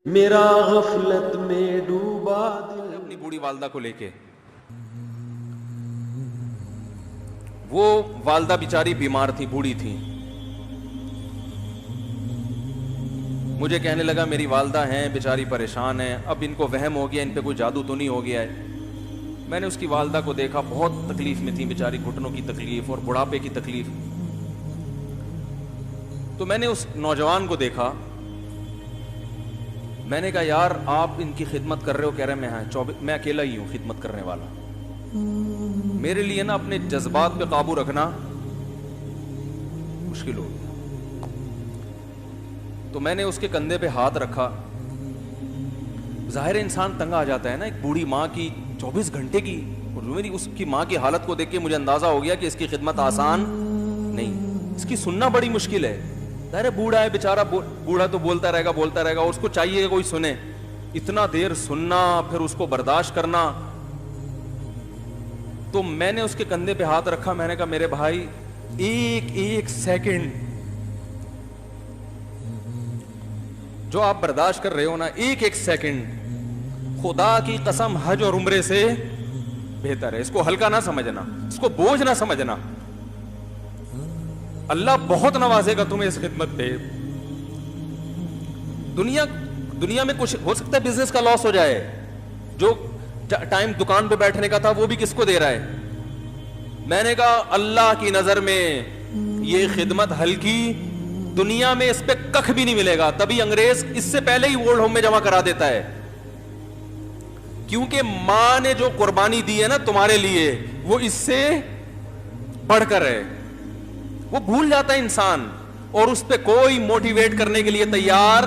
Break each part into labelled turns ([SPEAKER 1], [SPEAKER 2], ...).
[SPEAKER 1] میرا غفلت میں ڈوبا دل.
[SPEAKER 2] اپنی بوڑھی والدہ کو لے کے، وہ والدہ بیچاری بیمار تھی، بوڑھی تھی. مجھے کہنے لگا میری والدہ ہیں بیچاری پریشان ہیں، اب ان کو وہم ہو گیا ان پہ کوئی جادو تو نہیں ہو گیا ہے. میں نے اس کی والدہ کو دیکھا، بہت تکلیف میں تھی بیچاری، گھٹنوں کی تکلیف اور بڑھاپے کی تکلیف. تو میں نے اس نوجوان کو دیکھا، میں نے کہا یار آپ ان کی خدمت کر رہے ہو؟ کہہ رہے میں اکیلا ہی ہوں خدمت کرنے والا. میرے لیے نا اپنے جذبات پہ قابو رکھنا مشکل ہو گیا. تو میں نے اس کے کندھے پہ ہاتھ رکھا. ظاہر انسان تنگ آ جاتا ہے نا، ایک بوڑھی ماں کی 24 گھنٹے کی، اور میری اس کی ماں کی حالت کو دیکھ کے مجھے اندازہ ہو گیا کہ اس کی خدمت آسان نہیں، اس کی سننا بڑی مشکل ہے. ظاہر بوڑھا ہے بیچارہ، بوڑھا تو بولتا رہے گا، اور اس کو چاہیے کہ کوئی سنے. اتنا دیر سننا پھر اس کو برداشت کرنا. تو میں نے اس کے کندھے پہ ہاتھ رکھا، میں نے کہا میرے بھائی ایک سیکنڈ جو آپ برداشت کر رہے ہو نا، ایک سیکنڈ خدا کی قسم حج اور عمرے سے بہتر ہے. اس کو ہلکا نہ سمجھنا، اس کو بوجھ نہ سمجھنا. اللہ بہت نوازے گا تمہیں اس خدمت پہ. دنیا میں کچھ ہو سکتا ہے بزنس کا لاس ہو جائے، جو ٹائم دکان پہ بیٹھنے کا تھا وہ بھی کس کو دے رہا ہے. میں نے کہا اللہ کی نظر میں یہ خدمت ہلکی، دنیا میں اس پہ کخ بھی نہیں ملے گا. تبھی انگریز اس سے پہلے ہی اولڈ ہوم میں جمع کرا دیتا ہے، کیونکہ ماں نے جو قربانی دی ہے نا تمہارے لیے وہ اس سے بڑھ کر ہے. وہ بھول جاتا ہے انسان، اور اس پہ کوئی موٹیویٹ کرنے کے لیے تیار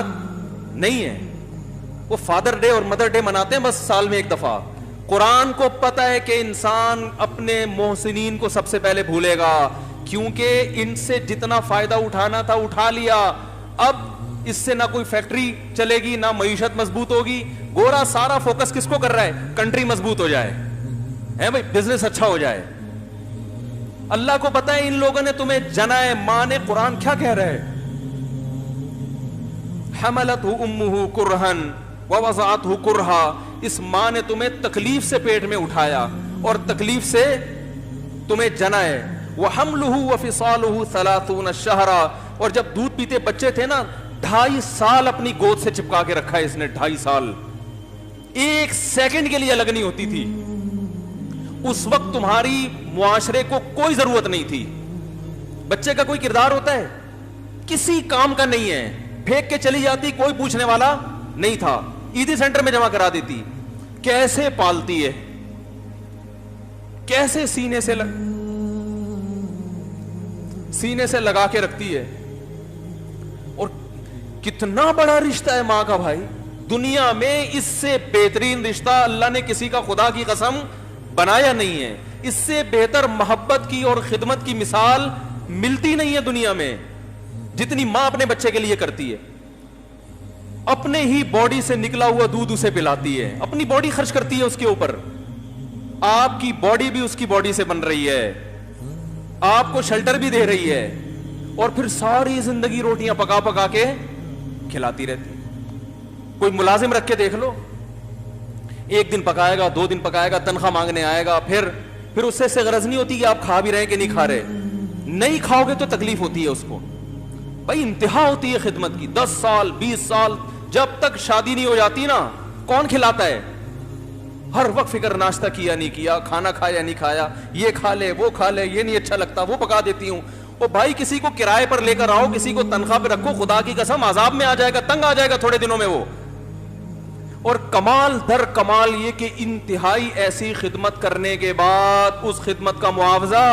[SPEAKER 2] نہیں ہے. وہ فادر ڈے اور مدر ڈے مناتے ہیں بس سال میں ایک دفعہ. قرآن کو پتا ہے کہ انسان اپنے محسنین کو سب سے پہلے بھولے گا، کیونکہ ان سے جتنا فائدہ اٹھانا تھا اٹھا لیا. اب اس سے نہ کوئی فیکٹری چلے گی، نہ معیشت مضبوط ہوگی. گورا سارا فوکس کس کو کر رہا ہے؟ کنٹری مضبوط ہو جائے، ہے بھائی، بزنس اچھا ہو جائے. اللہ کو پتا ہے ان لوگوں نے تمہیں جنا ہے. ماں نے، قرآن کیا کہہ رہا ہے؟ حملتہ امہ کرہن ووضعتہ کرہا. اس ماں نے تمہیں تکلیف سے پیٹ میں اٹھایا اور تکلیف سے تمہیں جنا ہے. وحملہ وفصالہ 30 شہرا. اور جب دودھ پیتے بچے تھے نا، 2.5 سال اپنی گود سے چپکا کے رکھا ہے اس نے. 2.5 سال، ایک سیکنڈ کے لیے الگ نہیں ہوتی تھی. اس وقت تمہاری معاشرے کو کوئی ضرورت نہیں تھی. بچے کا کوئی کردار ہوتا ہے؟ کسی کام کا نہیں ہے. پھینک کے چلی جاتی، کوئی پوچھنے والا نہیں تھا. عیدی سینٹر میں جمع کرا دیتی. کیسے پالتی ہے، کیسے سینے سے لگا کے رکھتی ہے. اور کتنا بڑا رشتہ ہے ماں کا بھائی. دنیا میں اس سے بہترین رشتہ اللہ نے کسی کا خدا کی قسم بنایا نہیں ہے. اس سے بہتر محبت کی اور خدمت کی مثال ملتی نہیں ہے دنیا میں، جتنی ماں اپنے بچے کے لیے کرتی ہے. اپنے ہی باڈی سے نکلا ہوا دودھ اسے پلاتی ہے، اپنی باڈی خرچ کرتی ہے اس کے اوپر. آپ کی باڈی بھی اس کی باڈی سے بن رہی ہے، آپ کو شیلٹر بھی دے رہی ہے، اور پھر ساری زندگی روٹیاں پکا پکا کے کھلاتی رہتی. کوئی ملازم رکھ کے دیکھ لو، ایک دن پکائے گا، 2 دن پکائے گا، تنخواہ مانگنے آئے گا. پھر اس سے غرض نہیں ہوتی کہ آپ کھا بھی رہے ہیں کہ نہیں کھا رہے. نہیں کھاؤ گے تو تکلیف ہوتی ہے اس کو. بھائی انتہا ہوتی ہے خدمت کی. 10 سال 20 سال جب تک شادی نہیں ہو جاتی نا، کون کھلاتا ہے؟ ہر وقت فکر، ناشتہ کیا نہیں کیا، کھانا کھایا نہیں کھایا، یہ کھا لے وہ کھا لے، یہ نہیں اچھا لگتا وہ پکا دیتی ہوں. او بھائی کسی کو کرائے پر لے کر آؤ، کسی کو تنخواہ پہ رکھو، خدا کی قسم عذاب میں آ جائے گا، تنگ آ جائے گا تھوڑے دنوں میں وہ. اور کمال در کمال یہ کہ انتہائی ایسی خدمت کرنے کے بعد اس خدمت کا معاوضہ،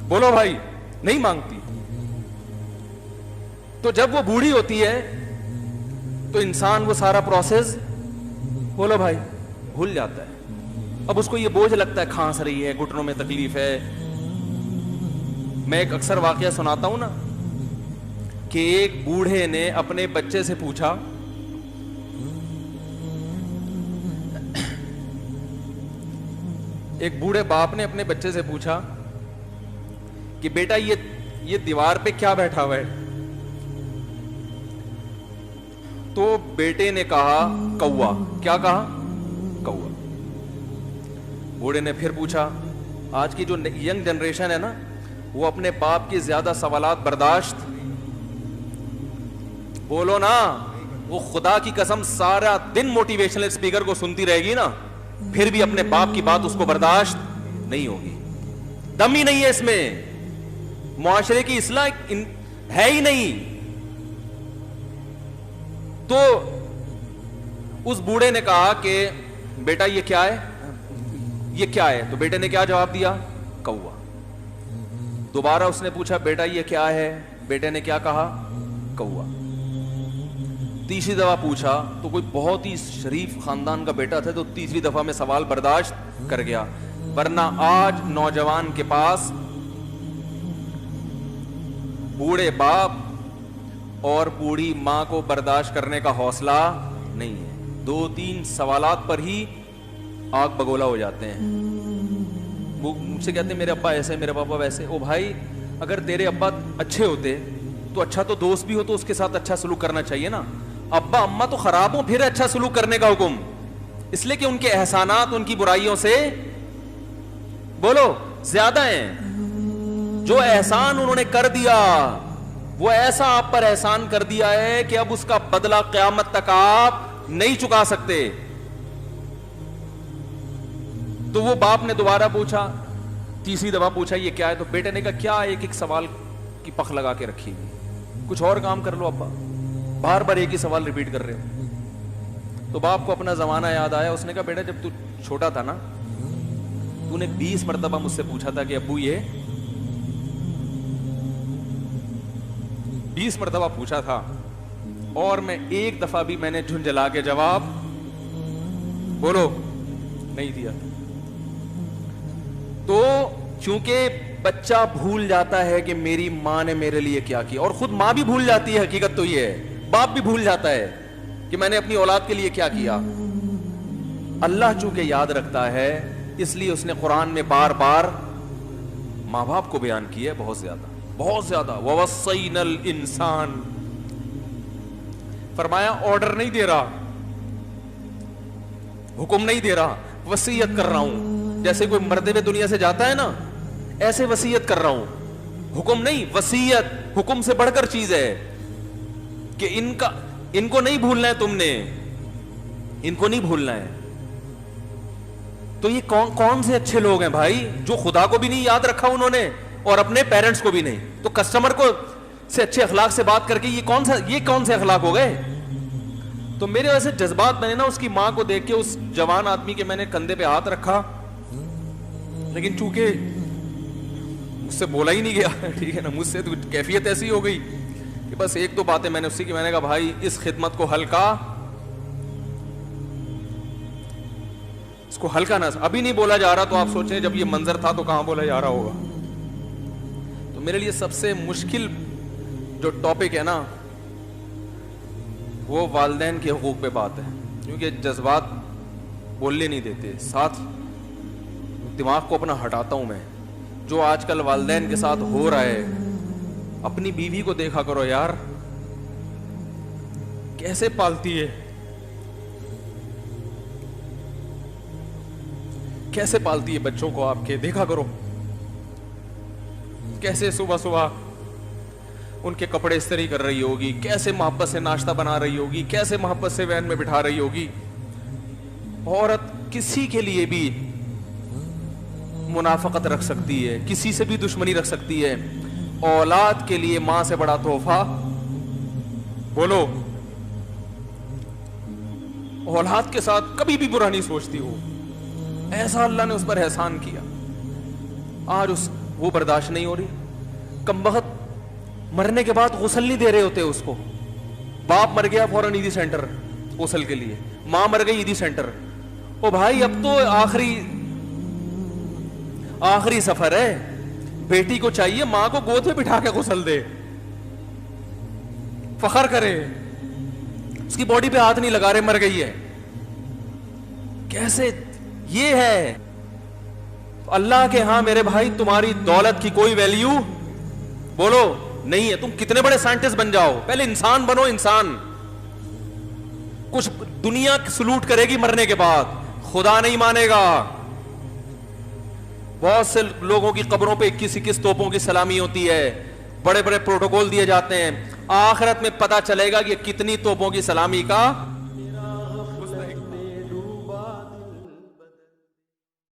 [SPEAKER 2] بولو بھائی، نہیں مانگتی. تو جب وہ بوڑھی ہوتی ہے تو انسان وہ سارا پروسیس، بولو بھائی، بھول جاتا ہے. اب اس کو یہ بوجھ لگتا ہے، کھانس رہی ہے، گھٹنوں میں تکلیف ہے. میں ایک اکثر واقعہ سناتا ہوں نا، کہ ایک بوڑھے نے اپنے بچے سے پوچھا، ایک بوڑھے باپ نے اپنے بچے سے پوچھا کہ بیٹا یہ دیوار پہ کیا بیٹھا ہوا ہے؟ تو بیٹے نے کہا کوا. کیا کہا؟ کوا. بوڑھے نے پھر پوچھا. آج کی جو ینگ جنریشن ہے نا, وہ اپنے باپ کے زیادہ سوالات برداشت, بولو نا, وہ خدا کی قسم سارا دن موٹیویشنل اسپیکر کو سنتی رہے گی نا, پھر بھی اپنے باپ کی بات اس کو برداشت نہیں ہوگی. دم ہی نہیں ہے اس میں, معاشرے کی اصلاح ہے ہی نہیں. تو اس بوڑھے نے کہا کہ بیٹا یہ کیا ہے, یہ کیا ہے؟ تو بیٹے نے کیا جواب دیا؟ کوا. دوبارہ اس نے پوچھا بیٹا یہ کیا ہے؟ بیٹے نے کیا کہا؟ کوا. تیسری دفعہ پوچھا تو کوئی بہت ہی شریف خاندان کا بیٹا تھا, تو تیسری دفعہ میں سوال برداشت کر گیا. ورنہ آج نوجوان کے پاس بوڑھے باپ اور بوڑھی ماں کو برداشت کرنے کا حوصلہ نہیں ہے. 2-3 سوالات پر ہی آگ بگولا ہو جاتے ہیں. وہ مجھ سے کہتے ہیں میرے ابا ایسے, میرے پاپا ویسے. او بھائی, اگر تیرے ابا اچھے ہوتے تو اچھا تو دوست بھی ہو تو اس کے ساتھ اچھا سلوک کرنا چاہیے نا. ابا اما تو خراب ہوں, پھر اچھا سلوک کرنے کا حکم, اس لیے کہ ان کے احسانات ان کی برائیوں سے بولو زیادہ ہیں. جو احسان انہوں نے کر دیا وہ ایسا آپ پر احسان کر دیا ہے کہ اب اس کا بدلہ قیامت تک آپ نہیں چکا سکتے. تو وہ باپ نے دوبارہ پوچھا, تیسری دفعہ پوچھا یہ کیا ہے؟ تو بیٹے نے کہا کیا ایک سوال کی پخ لگا کے رکھی ہوئی, کچھ اور کام کر لو ابا, بار بار ایک ہی سوال ریپیٹ کر رہے ہو. تو باپ کو اپنا زمانہ یاد آیا. اس نے کہا بیٹا جب تو چھوٹا تھا نا, تو نے 20 مرتبہ مجھ سے پوچھا تھا کہ ابو یہ 20 مرتبہ پوچھا تھا, اور میں ایک دفعہ بھی میں نے جھنجھلا کے جواب بولو نہیں دیا. تو چونکہ بچہ بھول جاتا ہے کہ میری ماں نے میرے لیے کیا کیا, اور خود ماں بھی بھول جاتی ہے, حقیقت تو یہ ہے, باپ بھی بھول جاتا ہے کہ میں نے اپنی اولاد کے لیے کیا کیا. اللہ چونکہ یاد رکھتا ہے, اس لیے اس نے قرآن میں بار بار ماں باپ کو بیان کیا ہے, بہت زیادہ بہت زیادہ. وَوَصَّيْنَا الْإِنسَانَ, فرمایا آرڈر نہیں دے رہا, حکم نہیں دے رہا, وصیت کر رہا ہوں. جیسے کوئی مردے میں دنیا سے جاتا ہے نا, ایسے وصیت کر رہا ہوں, حکم نہیں, وصیت. حکم سے بڑھ کر چیز ہے کہ ان کو نہیں بھولنا ہے, تم نے ان کو نہیں بھولنا ہے. تو یہ کون سے اچھے لوگ ہیں بھائی, جو خدا کو بھی نہیں یاد رکھا انہوں نے اور اپنے پیرنٹس کو بھی نہیں. تو کسٹمر کو سے اچھے اخلاق سے بات کر کے یہ کون سے اخلاق ہو گئے. تو میرے ویسے جذبات, میں نے نا اس کی ماں کو دیکھ کے, اس جوان آدمی کے میں نے کندھے پہ ہاتھ رکھا, لیکن چونکہ مجھ سے بولا ہی نہیں گیا, ٹھیک ہے نا, مجھ سے تو کیفیت ایسی ہو گئی کہ بس ایک دو باتیں میں نے اسی کی, میں نے کہا بھائی اس خدمت کو ہلکا, اس کو ہلکا نہ, ابھی نہیں بولا جا رہا. تو آپ سوچیں جب یہ منظر تھا تو کہاں بولا جا رہا ہوگا. تو میرے لیے سب سے مشکل جو ٹاپک ہے نا, وہ والدین کے حقوق پہ بات ہے, کیونکہ جذبات بولنے نہیں دیتے. ساتھ دماغ کو اپنا ہٹاتا ہوں میں. جو آج کل والدین کے ساتھ ہو رہا ہے, اپنی بیوی کو دیکھا کرو یار, کیسے پالتی ہے, کیسے پالتی ہے بچوں کو آپ کے, دیکھا کرو کیسے صبح صبح ان کے کپڑے استری کر رہی ہوگی, کیسے محبت سے ناشتہ بنا رہی ہوگی, کیسے محبت سے وین میں بٹھا رہی ہوگی. عورت کسی کے لیے بھی منافقت رکھ سکتی ہے, کسی سے بھی دشمنی رکھ سکتی ہے. اولاد کے لیے ماں سے بڑا تحفہ بولو, اولاد کے ساتھ کبھی بھی برا نہیں سوچتی ہو. ایسا اللہ نے اس پر احسان کیا, آج وہ برداشت نہیں ہو رہی. کمبخت مرنے کے بعد غسل نہیں دے رہے ہوتے اس کو. باپ مر گیا فوراً عیدی سینٹر غسل کے لیے, ماں مر گئی عیدی سینٹر. او بھائی اب تو آخری سفر ہے, بیٹی کو چاہیے ماں کو گود میں بٹھا کے غسل دے, فخر کرے, اس کی باڈی پہ ہاتھ نہیں لگا رہے, مر گئی ہے. کیسے یہ ہے اللہ کے ہاں میرے بھائی, تمہاری دولت کی کوئی ویلیو بولو نہیں ہے. تم کتنے بڑے سائنٹسٹ بن جاؤ, پہلے انسان بنو, انسان. کچھ دنیا سلوٹ کرے گی مرنے کے بعد، خدا نہیں مانے گا. بہت سے لوگوں کی قبروں پہ 21 توپوں کی سلامی ہوتی ہے، بڑے بڑے پروٹوکول دیے جاتے ہیں. آخرت میں پتہ چلے گا کہ کتنی توپوں کی سلامی کا